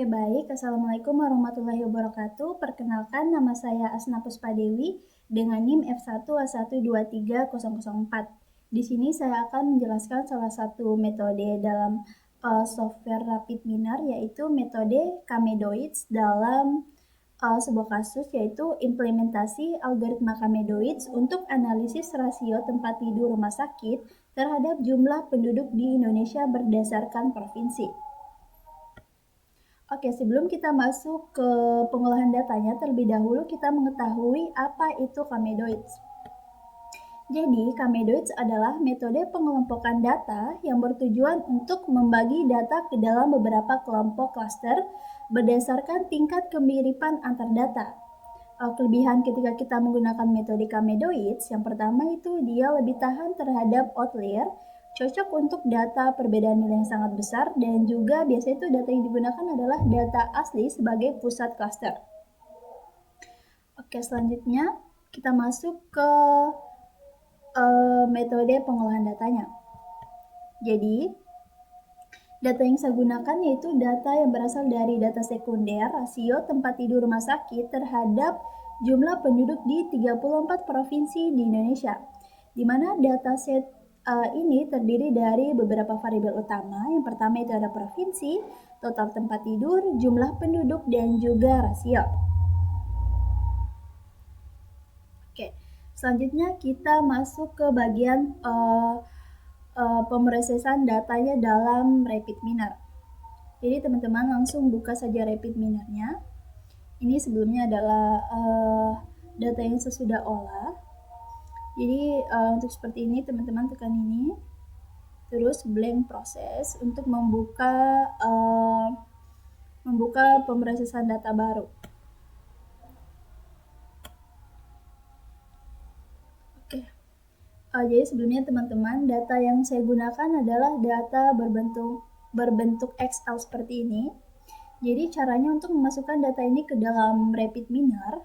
Baik. Assalamualaikum warahmatullahi wabarakatuh. Perkenalkan, nama saya Asna Puspadewi dengan NIM F1A1230004. Di sini saya akan menjelaskan salah satu metode dalam software Rapid Minar, yaitu metode Kamedoids dalam sebuah kasus, yaitu implementasi algoritma Kamedoids untuk analisis rasio tempat tidur rumah sakit terhadap jumlah penduduk di Indonesia berdasarkan provinsi. Oke, sebelum kita masuk ke pengolahan datanya, terlebih dahulu kita mengetahui apa itu Kamedoids. Jadi, Kamedoids adalah metode pengelompokan data yang bertujuan untuk membagi data ke dalam beberapa kelompok klaster berdasarkan tingkat kemiripan antar data. Kelebihan ketika kita menggunakan metode Kamedoids, yang pertama itu dia lebih tahan terhadap outlier, cocok untuk data perbedaan nilai yang sangat besar, dan juga biasanya itu data yang digunakan adalah data asli sebagai pusat klaster. Oke, selanjutnya kita masuk ke metode pengolahan datanya. Jadi, data yang saya gunakan yaitu data yang berasal dari data sekunder, rasio tempat tidur rumah sakit terhadap jumlah penduduk di 34 provinsi di Indonesia, di mana dataset ini terdiri dari beberapa variabel utama. Yang pertama itu ada provinsi, total tempat tidur, jumlah penduduk, dan juga rasio. Oke, selanjutnya kita masuk ke bagian pemrosesan datanya dalam Rapid Minar. Jadi teman-teman langsung buka saja Rapid Minarnya. Ini sebelumnya adalah data yang sesudah olah. Jadi untuk seperti ini teman-teman tekan ini, terus blank proses untuk membuka pemrosesan data baru. Oke. Jadi sebelumnya teman-teman, data yang saya gunakan adalah data berbentuk Excel seperti ini. Jadi caranya untuk memasukkan data ini ke dalam Rapid Minar,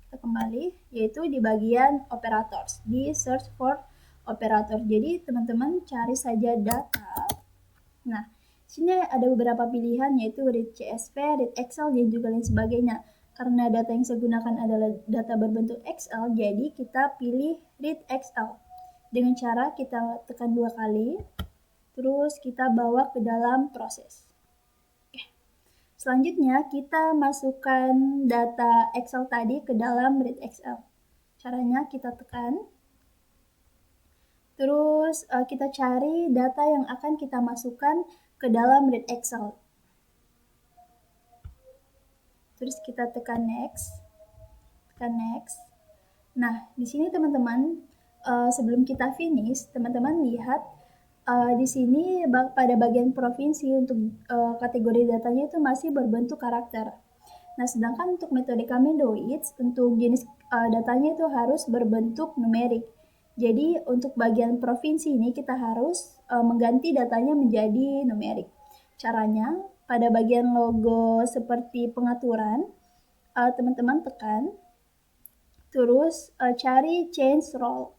kita kembali, yaitu di bagian operators, di search for operator. Jadi teman-teman cari saja data. Nah, sini ada beberapa pilihan, yaitu read CSV, read Excel, dan juga lain sebagainya. Karena data yang saya gunakan adalah data berbentuk Excel, jadi kita pilih read Excel. Dengan cara kita tekan 2 kali, terus kita bawa ke dalam proses. Oke. Selanjutnya kita masukkan data Excel tadi ke dalam read Excel. Caranya kita tekan, terus kita cari data yang akan kita masukkan ke dalam read Excel. Terus kita tekan next. Nah, di sini teman-teman, sebelum kita finish, teman-teman lihat di sini pada bagian provinsi untuk kategori datanya itu masih berbentuk karakter. Nah, sedangkan untuk metode Kamedoids, untuk jenis datanya itu harus berbentuk numerik. Jadi untuk bagian provinsi ini kita harus mengganti datanya menjadi numerik. Caranya, pada bagian logo seperti pengaturan, teman-teman tekan, terus cari change role.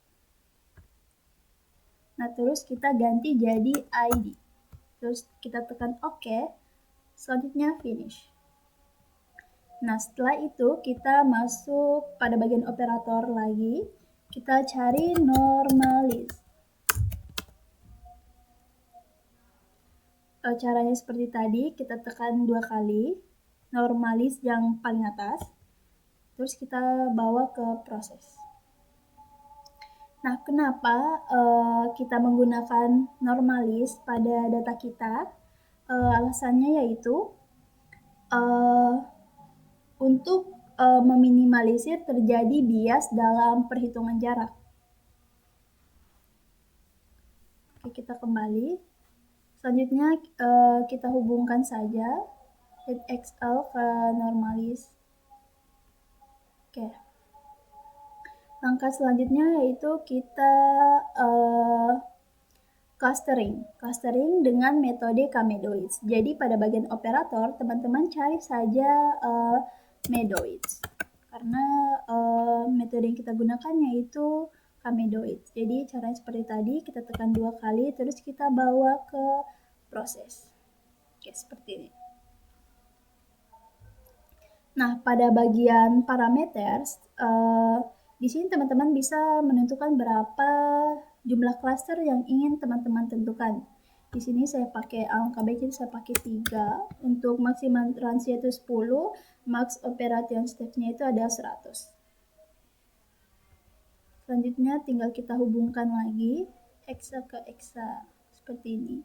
Nah, terus kita ganti jadi ID. Terus kita tekan OK. Selanjutnya finish. Nah, setelah itu kita masuk pada bagian operator lagi. Kita cari normalis. Caranya seperti tadi, kita tekan 2 kali. Normalis yang paling atas. Terus kita bawa ke proses. Nah, kenapa kita menggunakan normalis pada data kita? Alasannya yaitu untuk meminimalisir terjadi bias dalam perhitungan jarak. Oke, kita kembali. Selanjutnya kita hubungkan saja read Excel ke normalis. Oke. Langkah selanjutnya yaitu kita clustering dengan metode Kamedoids. Jadi pada bagian operator, teman-teman cari saja Medoids. Karena metode yang kita gunakan yaitu Kamedoids. Jadi caranya seperti tadi, kita tekan 2 kali, terus kita bawa ke proses. Oke, seperti ini. Nah, pada bagian parameter, di sini teman-teman bisa menentukan berapa jumlah klaster yang ingin teman-teman tentukan. Di sini saya pakai angka baik, jadi saya pakai 3. Untuk maksimum ransia itu 10, max operation step-nya itu ada 100. Selanjutnya tinggal kita hubungkan lagi hexa ke hexa seperti ini.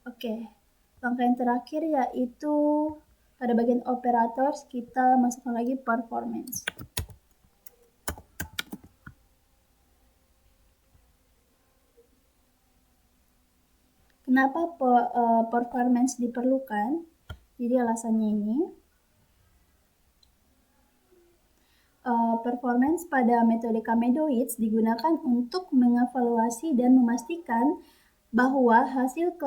Oke, langkah yang terakhir yaitu pada bagian operator kita masukkan lagi performance. Kenapa performance diperlukan? Jadi alasannya ini, performance pada metode Kamedoids digunakan untuk mengevaluasi dan memastikan bahwa hasil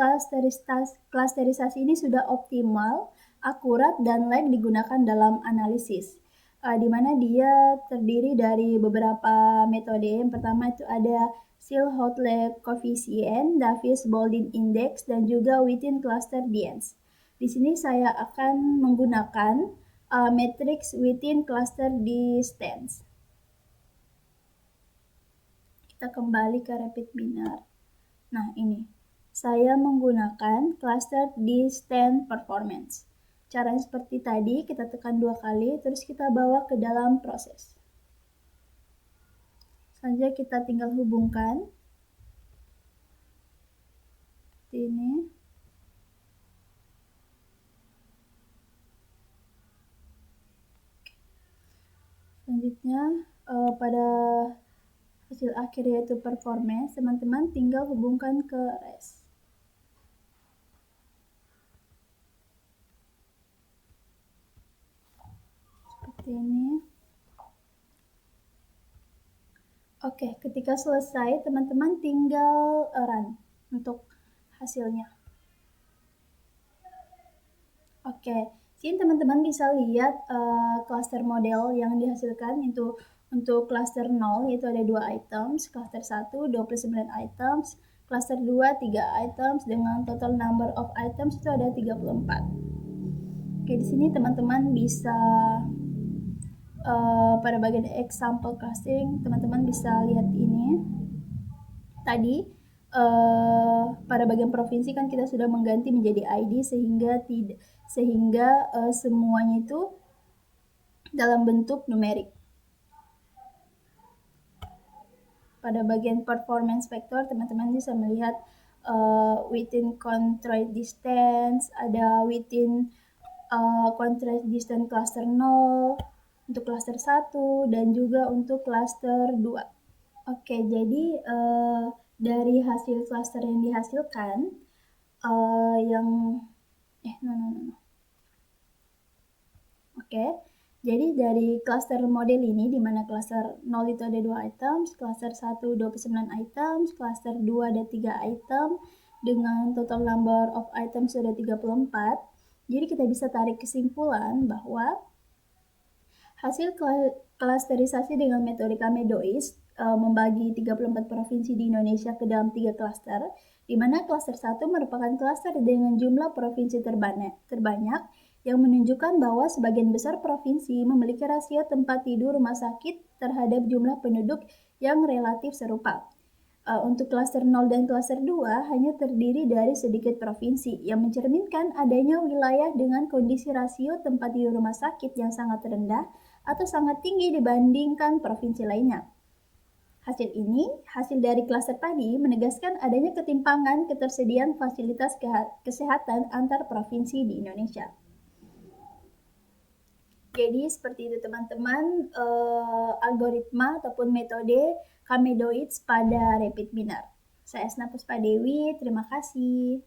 klasterisasi ini sudah optimal, akurat, dan layak digunakan dalam analisis. Di mana dia terdiri dari beberapa metode. Yang pertama itu ada Sill-Hoteley Coefficient, Davis-Baldwin Index, dan juga Within Cluster Distance. Di sini saya akan menggunakan matrix Within Cluster Distance. Kita kembali ke RapidMiner. Nah, ini. Saya menggunakan cluster distance performance. Caranya seperti tadi, kita tekan 2 kali, terus kita bawa ke dalam proses. Selanjutnya kita tinggal hubungkan. Seperti ini. Selanjutnya, pada hasil akhir yaitu performance, teman-teman tinggal hubungkan ke res. Seperti ini. Oke, ketika selesai, teman-teman tinggal run untuk hasilnya. Oke, sini teman-teman bisa lihat cluster model yang dihasilkan itu untuk cluster 0 yaitu ada 2 items, cluster 1 29 items, cluster 2 3 items dengan total number of items itu ada 34. Oke, di sini teman-teman bisa pada bagian example clustering teman-teman bisa lihat ini. Tadi pada bagian provinsi kan kita sudah mengganti menjadi ID sehingga semuanya itu dalam bentuk numerik. Pada bagian performance vector teman-teman bisa melihat within contrast distance, ada within contrast distance cluster 0 untuk cluster 1 dan juga untuk cluster 2. Oke, jadi dari hasil cluster yang dihasilkan Oke, jadi dari cluster model ini di mana cluster 0 itu ada 2 items, cluster 1 29 items, cluster 2 ada 3 item dengan total number of items sudah 34. Jadi kita bisa tarik kesimpulan bahwa hasil klasterisasi dengan metode Kamedoids membagi 34 provinsi di Indonesia ke dalam 3 klaster, di mana klaster 1 merupakan klaster dengan jumlah provinsi terbanyak yang menunjukkan bahwa sebagian besar provinsi memiliki rasio tempat tidur rumah sakit terhadap jumlah penduduk yang relatif serupa. Untuk klaster 0 dan klaster 2 hanya terdiri dari sedikit provinsi yang mencerminkan adanya wilayah dengan kondisi rasio tempat tidur rumah sakit yang sangat rendah atau sangat tinggi dibandingkan provinsi lainnya. Hasil dari klaster tadi menegaskan adanya ketimpangan ketersediaan fasilitas kesehatan antar provinsi di Indonesia. Jadi seperti itu teman-teman algoritma ataupun metode Kamedoids pada RapidMiner. Saya Esna Puspadewi, terima kasih.